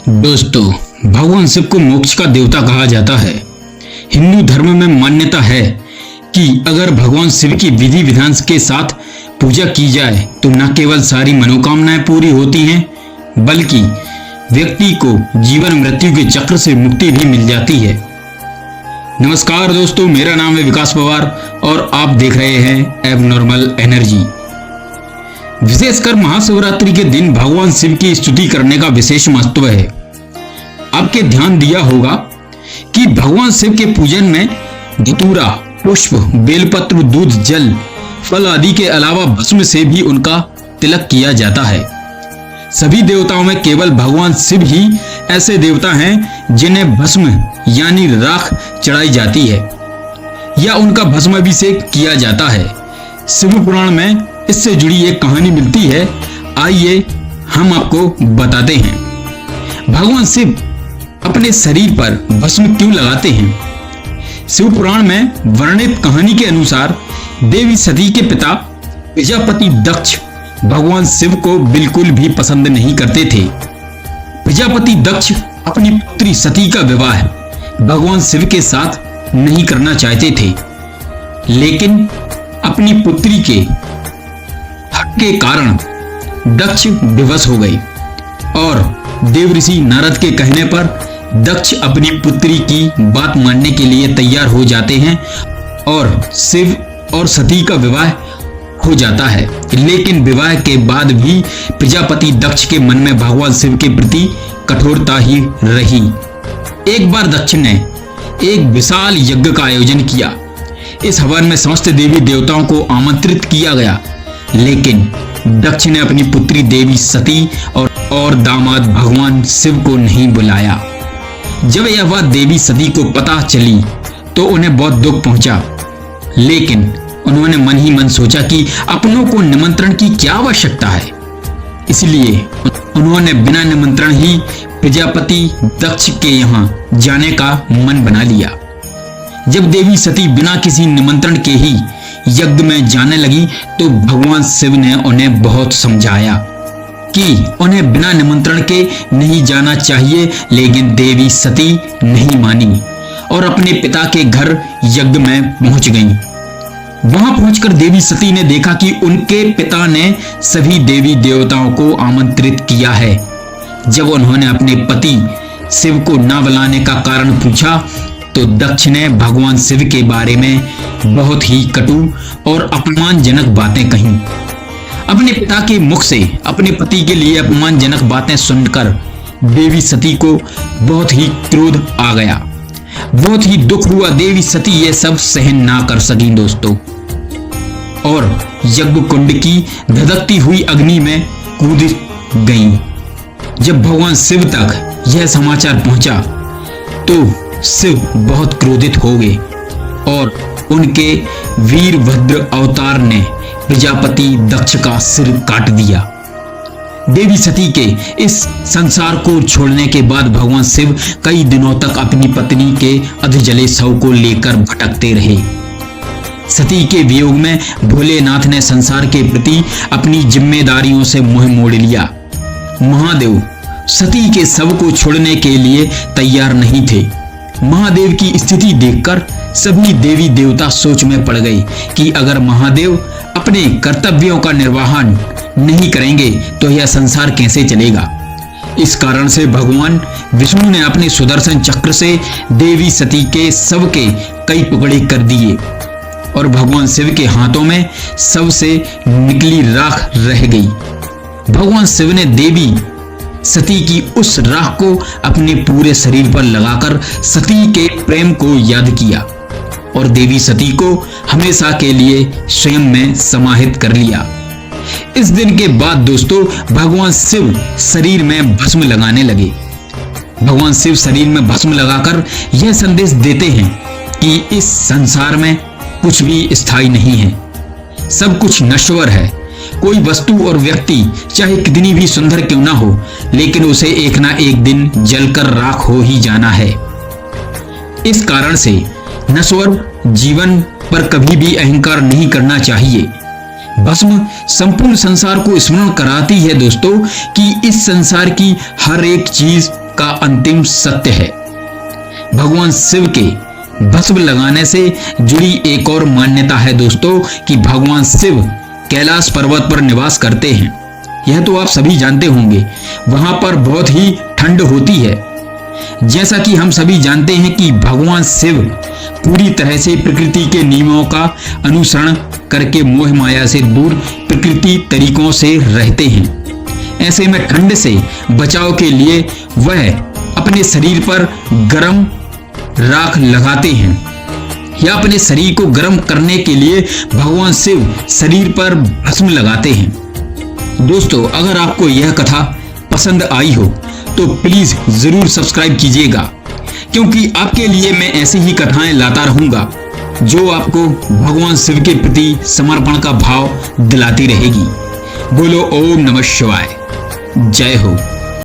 दोस्तों, भगवान शिव को मोक्ष का देवता कहा जाता है। हिंदू धर्म में मान्यता है कि अगर भगवान शिव की विधि विधान के साथ पूजा की जाए तो न केवल सारी मनोकामनाएं पूरी होती हैं, बल्कि व्यक्ति को जीवन मृत्यु के चक्र से मुक्ति भी मिल जाती है। नमस्कार दोस्तों, मेरा नाम है विकास पवार और आप देख रहे हैं एबनॉर्मल एनर्जी। विशेषकर महाशिवरात्रि के दिन भगवान शिव की स्तुति करने का विशेष महत्व है। आपके ध्यान दिया होगा कि भगवान शिव के पूजन में धतूरा, पुष्प, बेलपत्र, दूध, जल, फल आदि के अलावा भस्म से भी उनका तिलक किया जाता है। सभी देवताओं में केवल भगवान शिव ही ऐसे देवता हैं जिन्हें भस्म यानी राख चढ़ाई जाती है या उनका भस्माभिषेक किया जाता है। शिव पुराण में इससे जुड़ी एक कहानी मिलती है, आइए हम आपको बताते हैं। भगवान शिव अपने शरीर पर भस्म क्यों लगाते हैं? शिव पुराण में वर्णित कहानी के अनुसार देवी सती के पिता प्रजापति दक्ष भगवान शिव को बिल्कुल भी पसंद नहीं करते थे। प्रजापति दक्ष अपनी पुत्री सती का विवाह भगवान शिव के साथ नहीं करना चाहते थे, लेकिन अपनी पुत्री के हक के कारण दक्ष विवश हो गए और देवऋषि नारद के कहने पर दक्ष अपनी पुत्री की बात मानने के लिए तैयार हो जाते हैं और शिव और सती का विवाह हो जाता है। लेकिन विवाह के बाद भी प्रजापति दक्ष के मन में भगवान शिव के प्रति कठोरता ही रही। एक बार दक्ष ने एक विशाल यज्ञ का आयोजन किया। इस हवन में समस्त देवी देवताओं को आमंत्रित किया गया, लेकिन दक्ष ने अपनी पुत्री देवी सती और दामाद भगवान शिव को नहीं बुलाया। जब यह बात देवी सती को पता चली तो उन्हें बहुत दुख पहुंचा, लेकिन उन्होंने मन ही मन सोचा कि अपनों को निमंत्रण की क्या आवश्यकता है। इसलिए उन्होंने बिना निमंत्रण ही प्रजापति दक्ष के यहाँ जाने का मन बना लिया। जब देवी सती बिना किसी निमंत्रण के ही यज्ञ में जाने लगी तो भगवान शिव ने उन्हें बहुत समझाया कि उन्हें बिना निमंत्रण के नहीं जाना चाहिए, लेकिन देवी सती नहीं मानी और अपने पिता के घर यज्ञ में पहुंच गईं। वहां पहुंचकर देवी सती ने देखा कि उनके पिता ने सभी देवी देवताओं को आमंत्रित किया है। जब उन्होंने अपने पति शिव को न बुलाने का कारण पूछा तो दक्ष ने भगवान शिव के बारे में बहुत ही कटु और अपमानजनक बातें कहीं। अपने पिता के मुख से अपने पति के लिए अपमानजनक बातें सुनकर देवी सती को बहुत ही क्रोध आ गया, बहुत ही दुख हुआ। देवी सती ये सब सहन ना कर सकी दोस्तों, और यज्ञ कुंड की धधकती हुई अग्नि में कूद गईं। जब भगवान शिव तक यह समाचार पहुंचा तो शिव बहुत क्रोधित हो गए और उनके वीरभद्र अवतार ने प्रजापति दक्ष का सिर काट दिया। देवी सती के इस संसार को छोड़ने के बाद भगवान शिव कई दिनों तक अपनी पत्नी के अधजले शव को लेकर भटकते रहे। सती के वियोग में भोलेनाथ ने संसार के प्रति अपनी जिम्मेदारियों से मुंह मोड़ लिया। महादेव सती के शव को छोड़ने के लिए तैयार नहीं थे। महादेव की स्थिति देखकर सभी देवी देवता सोच में पड़ गए कि अगर महादेव अपने कर्तव्यों का निर्वहन नहीं करेंगे तो यह संसार कैसे चलेगा। इस कारण से भगवान विष्णु ने अपने सुदर्शन चक्र से देवी सती के शव के कई टुकड़े कर दिए और भगवान शिव के हाथों में शव से निकली राख रह गई। भगवान शिव ने देवी सती की उस राख को अपने पूरे शरीर पर लगाकर सती के प्रेम को याद किया और देवी सती को हमेशा के लिए स्वयं में समाहित कर लिया। इस दिन के बाद दोस्तों भगवान शिव शरीर में भस्म लगाने लगे। भगवान शिव शरीर में भस्म लगाकर यह संदेश देते हैं कि इस संसार में कुछ भी स्थायी नहीं है, सब कुछ नश्वर है। कोई वस्तु और व्यक्ति चाहे कितनी भी सुंदर क्यों ना हो, लेकिन उसे एक ना एक दिन जलकर राख हो ही जाना है। इस कारण से नश्वर जीवन पर कभी भी अहंकार नहीं करना चाहिए। भस्म संपूर्ण संसार को स्मरण कराती है दोस्तों कि इस संसार की हर एक चीज का अंतिम सत्य है। भगवान शिव के भस्म लगाने से जुड़ी एक और मान्यता है दोस्तों कि भगवान शिव कैलाश पर्वत पर निवास करते हैं। यह तो आप सभी जानते होंगे। वहां पर बहुत ही ठंड होती है। जैसा कि हम सभी जानते हैं कि भगवान शिव पूरी तरह से प्रकृति के नियमों का अनुसरण करके मोह माया से दूर प्रकृति तरीकों से रहते हैं। ऐसे में ठंड से बचाव के लिए वह अपने शरीर पर गर्म राख लगाते हैं या अपने शरीर को गर्म करने के लिए भगवान शिव शरीर पर भस्म लगाते हैं। दोस्तों, अगर आपको यह कथा पसंद आई हो तो प्लीज जरूर सब्सक्राइब कीजिएगा, क्योंकि आपके लिए मैं ऐसी ही कथाएं लाता रहूंगा जो आपको भगवान शिव के प्रति समर्पण का भाव दिलाती रहेगी। बोलो ओम नमः शिवाय। जय हो।